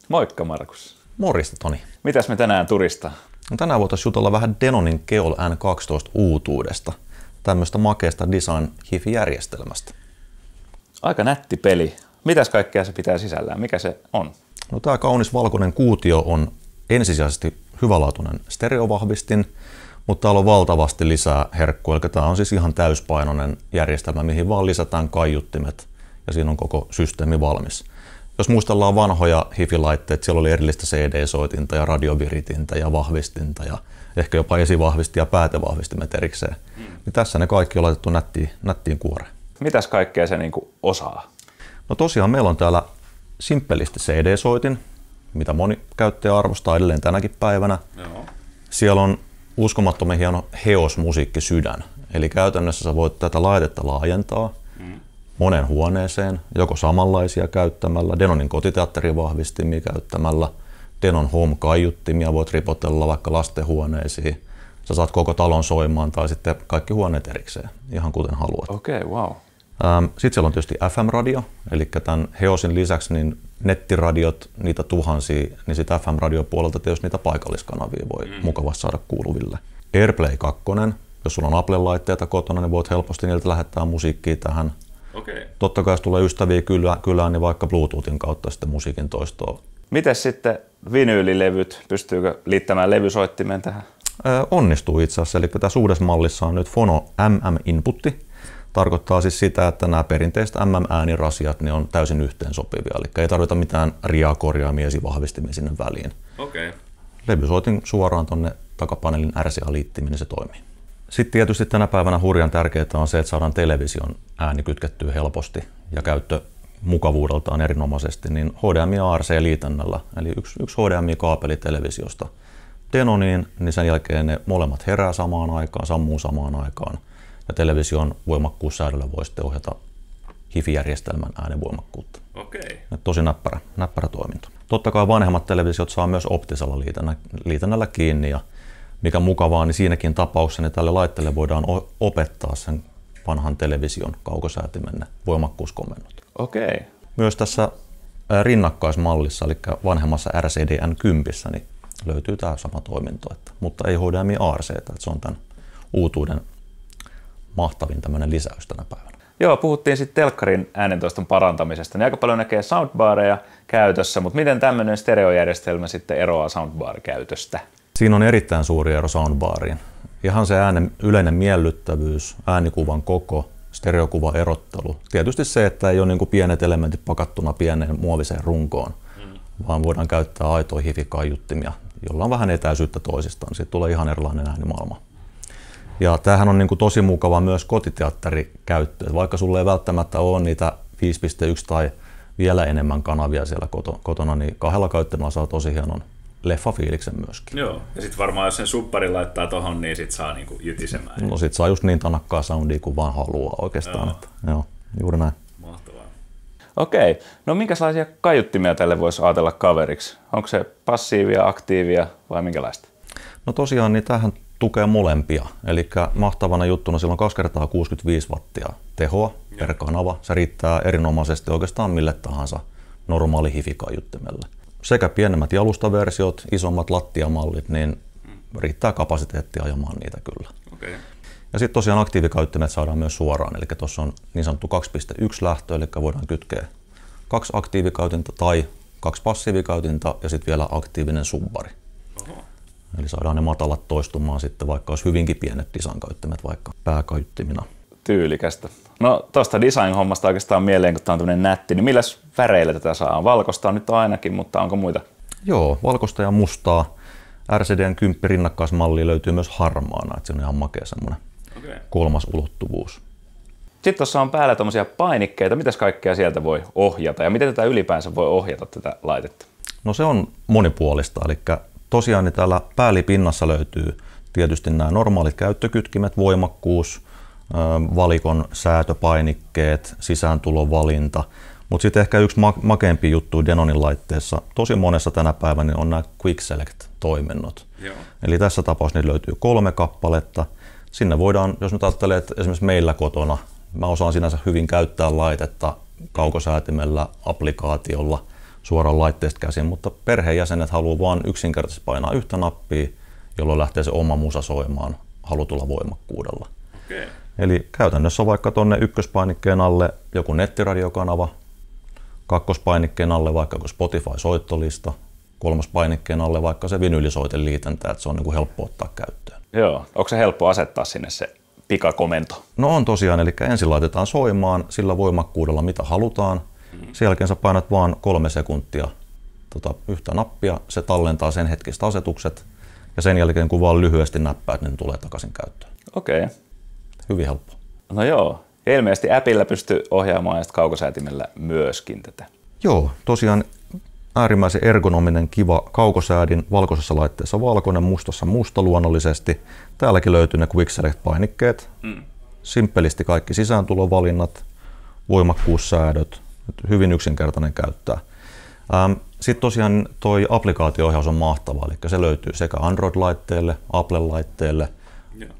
Moikka Markus. Morjesta Toni. Mitäs me tänään turistaa? No, tänään voitaisiin jutella vähän Denonin Keol N12 uutuudesta, tämmöistä makeasta design hifi-järjestelmästä. Aika nätti peli. Mitäs kaikkea se pitää sisällään? Mikä se on? No, tämä kaunis valkoinen kuutio on ensisijaisesti hyvälaatuinen stereovahvistin, mutta täällä on valtavasti lisää herkkua. Eli tämä on siis ihan täyspainoinen järjestelmä, mihin vaan lisätään kaiuttimet ja siinä on koko systeemi valmis. Jos muistellaan vanhoja hifi-laitteita, siellä oli erillistä CD-soitinta ja radioviritintä ja vahvistinta ja ehkä jopa esivahvisti ja päätevahvistimet erikseen. Niin tässä ne kaikki on laitettu nättiin kuoreen. Mitäs kaikkea se osaa? No tosiaan meillä on täällä simppelisti CD-soitin, mitä moni käyttäjä arvostaa edelleen tänäkin päivänä. Joo. Siellä on uskomattoman hieno HEOS-musiikkisydän. Eli käytännössä sä voit tätä laitetta laajentaa monen huoneeseen, joko samanlaisia käyttämällä, Denonin kotiteatterivahvistimia käyttämällä, Denon Home-kaiuttimia voit ripotella vaikka lastenhuoneisiin. Sä saat koko talon soimaan tai sitten kaikki huoneet erikseen, ihan kuten haluat. Okei, wow. Sitten siellä on tietysti FM-radio, eli tämän HEOSin lisäksi niin nettiradiot, niitä tuhansia, niin sitten FM-radiopuolelta tietysti niitä paikalliskanavia voi mukavasti saada kuuluville. AirPlay 2, jos sulla on Apple-laitteita kotona, niin voit helposti niiltä lähettää musiikkia tähän. Okei. Totta kai jos tulee ystäviä kylään, niin vaikka Bluetoothin kautta sitten musiikin toistoa. Mites sitten vinyylilevyt? Pystyykö liittämään levysoittimen tähän? Onnistuu itse asiassa, eli tässä uudessa mallissa on nyt Phono MM-inputti. Tarkoittaa siis sitä, että nämä perinteiset MM-äänirasiat niin on täysin yhteensopivia, eli ei tarvita mitään riakorjaamia esivahvistimia sinne väliin. Okei. Levysoitin suoraan tuonne takapaneelin RCA-liittimin, niin se toimii. Sitten tietysti tänä päivänä hurjan tärkeää on se, että saadaan television ääni kytkettyä helposti ja käyttö mukavuudeltaan erinomaisesti, niin HDMI ARC-liitännällä, eli yksi HDMI-kaapeli televisiosta Denoniin, niin sen jälkeen ne molemmat herää samaan aikaan, sammuu samaan aikaan, ja television voimakkuussäädöllä voi sitten ohjata hifi-järjestelmän äänivoimakkuutta. Okei. Tosi näppärä toiminto. Totta kai vanhemmat televisiot saa myös optisella liitännällä kiinni, ja mikä mukavaa, niin siinäkin tapauksessa niin tälle laitteelle voidaan opettaa sen vanhan television kaukosäätimen voimakkuuskomennot. Okei. Myös tässä rinnakkaismallissa, eli vanhemmassa RCD-N10, niin löytyy tämä sama toiminto, mutta ei HDMI ARC, että se on tämän uutuuden mahtavin tämmöinen lisäys tänä päivänä. Joo, puhuttiin sitten telkkarin äänentoiston parantamisesta, niin aika paljon näkee soundbareja käytössä, mutta miten tämmöinen stereojärjestelmä sitten eroaa soundbar-käytöstä? Siinä on erittäin suuri ero soundbariin. Ihan se äänen yleinen miellyttävyys, äänikuvan koko, stereokuvan erottelu. Tietysti se, että ei ole niin kuin pienet elementit pakattuna pieneen muoviseen runkoon, vaan voidaan käyttää aitoja hifi-kaiuttimia, jolla on vähän etäisyyttä toisistaan. Siitä tulee ihan erilainen äänimaailma. Ja tämähän on niin kuin tosi mukava myös kotiteatterikäyttöön. Vaikka sulla ei välttämättä ole niitä 5.1 tai vielä enemmän kanavia siellä kotona, niin kahdella käyttämällä saa tosi hienon leffafiiliksen myöskin. Joo, ja sitten varmaan jos sen supparin laittaa tohon, niin sit saa niinku jytisemään. No sit saa just niin tanakkaa soundia kuin vaan haluaa oikeastaan. Joo. Joo, juuri näin. Mahtavaa. Okei, no minkälaisia kaiuttimia tälle voisi ajatella kaveriksi? Onko se passiivia, aktiivia vai minkälaista? No tosiaan, niin tämähän tukee molempia. Eli mahtavana juttuna sillä on 2 x 65 wattia tehoa per kanava. Se riittää erinomaisesti oikeastaan mille tahansa normaali hifi-kaiuttimelle. Sekä pienemmät jalustaversiot, isommat lattiamallit, niin riittää kapasiteettia ajamaan niitä kyllä. Okay. Ja sitten tosiaan aktiivikaiuttimet saadaan myös suoraan, eli tuossa on niin sanottu 2.1 lähtö, eli voidaan kytkeä 2 aktiivikaiutinta tai 2 passiivikaiutinta ja sitten vielä aktiivinen subbari. Oho. Eli saadaan ne matalat toistumaan sitten, vaikka olisi hyvinkin pienet design-kaiuttimet vaikka pääkaiuttimina. Tyylikästä. No tuosta design-hommasta oikeastaan mieleen, kun tämä on tämmöinen nätti, niin milläs väreillä tätä saa? Valkoista on nyt ainakin, mutta onko muita? Joo, valkoista ja mustaa. RCDn 10 rinnakkaismallia löytyy myös harmaana, että se on ihan makea semmoinen kolmas ulottuvuus. Sitten tuossa on päällä tommosia painikkeita. Mitäs kaikkea sieltä voi ohjata ja miten tätä ylipäänsä voi ohjata tätä laitetta? No se on monipuolista, eli tosiaan niin täällä päällipinnassa löytyy tietysti nämä normaalit käyttökytkimet, voimakkuus, valikon säätöpainikkeet, sisääntulovalinta, mutta sitten ehkä yksi makeampi juttu Denonin laitteessa, tosi monessa tänä päivänä on nämä Quick Select-toiminnot. Joo. Eli tässä tapauksessa niitä löytyy 3 kappaletta. Sinne voidaan, jos nyt ajattelee, että esimerkiksi meillä kotona, mä osaan sinänsä hyvin käyttää laitetta kaukosäätimellä, applikaatiolla, suoraan laitteesta käsin, mutta perheenjäsenet haluaa vain yksinkertaisesti painaa yhtä nappia, jolloin lähtee se oma musa soimaan halutulla voimakkuudella. Okay. Eli käytännössä vaikka tuonne ykköspainikkeen alle joku nettiradio-kanava, kakkospainikkeen alle vaikka Spotify-soittolista, kolmospainikkeen alle vaikka se vinyylisoiten liitäntä, että se on niin kuin helppo ottaa käyttöön. Joo, onko se helppo asettaa sinne se pikakomento? No on tosiaan, eli ensin laitetaan soimaan sillä voimakkuudella mitä halutaan. Sen jälkeen sä painat vaan 3 sekuntia yhtä nappia, se tallentaa sen hetkiset asetukset ja sen jälkeen kun vaan lyhyesti näppäät, niin tulee takaisin käyttöön. Okei. Okay. Hyvin helppo. No joo, ja ilmeisesti appilla pystyy ohjaamaan ja kaukosäätimellä myöskin tätä. Joo, tosiaan äärimmäisen ergonominen, kiva kaukosäädin, valkoisessa laitteessa valkoinen, mustassa musta luonnollisesti. Täälläkin löytyy ne Quick Select-painikkeet, simppelisti kaikki sisääntulovalinnat, voimakkuussäädöt, hyvin yksinkertainen käyttää. Sitten tosiaan toi applikaatio-ohjaus on mahtava, eli se löytyy sekä Android-laitteelle, Apple-laitteelle,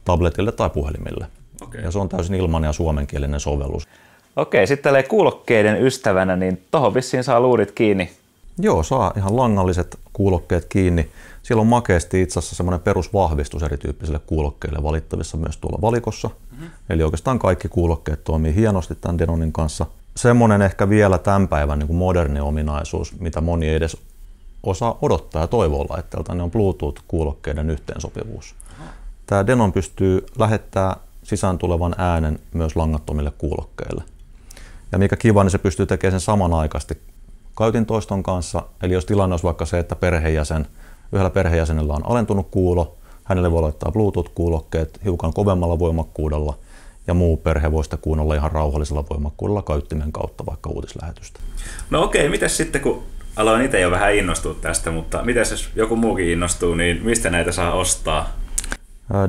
tabletille tai puhelimille. Okay. Ja se on täysin ilmainen ja suomenkielinen sovellus. Okei, sitten tälleen kuulokkeiden ystävänä, niin tohon vissiin saa luurit kiinni. Joo, saa ihan langalliset kuulokkeet kiinni. Siellä on makeasti itse asiassa semmoinen perusvahvistus erityyppisille kuulokkeille valittavissa myös tuolla valikossa. Eli oikeastaan kaikki kuulokkeet toimii hienosti tämän Denonin kanssa. Semmoinen ehkä vielä tämän päivän niin kuin moderni ominaisuus, mitä moni ei edes osaa odottaa ja toivoa laitteelta, niin on Bluetooth-kuulokkeiden yhteensopivuus. Tämä Denon pystyy lähettämään sisään tulevan äänen myös langattomille kuulokkeille. Ja mikä kiva, niin se pystyy tekemään sen samanaikaisesti kaiutintoiston kanssa. Eli jos tilanne olisi vaikka se, että yhdellä perheenjäsenellä on alentunut kuulo, hänelle voi laittaa Bluetooth-kuulokkeet hiukan kovemmalla voimakkuudella ja muu perhe voi sitä kuunnella ihan rauhallisella voimakkuudella kaiuttimen kautta vaikka uutislähetystä. No okei, mitäs sitten kun aloin itse jo vähän innostua tästä, mutta mitäs jos joku muukin innostuu, niin mistä näitä saa ostaa?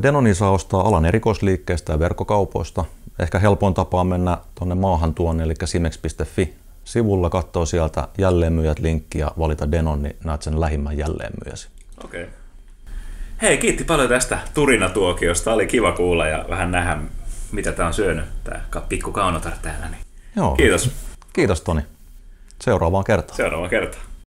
Denonin saa ostaa alan erikoisliikkeistä ja verkkokaupoista. Ehkä helpoin tapa on mennä tuonne maahantuonne, eli simex.fi sivulla, katsoa sieltä jälleenmyyjät linkki ja valita Denon, niin näet sen lähimmän jälleenmyyjäsi. Okei. Hei, kiitti paljon tästä turinatuokiosta. Oli kiva kuulla ja vähän nähdä, mitä tää on syönyt, tää pikku kaunotar täällä. Niin. Joo. Kiitos. Kiitos Toni. Seuraavaan kertaan. Seuraavaan kertaan.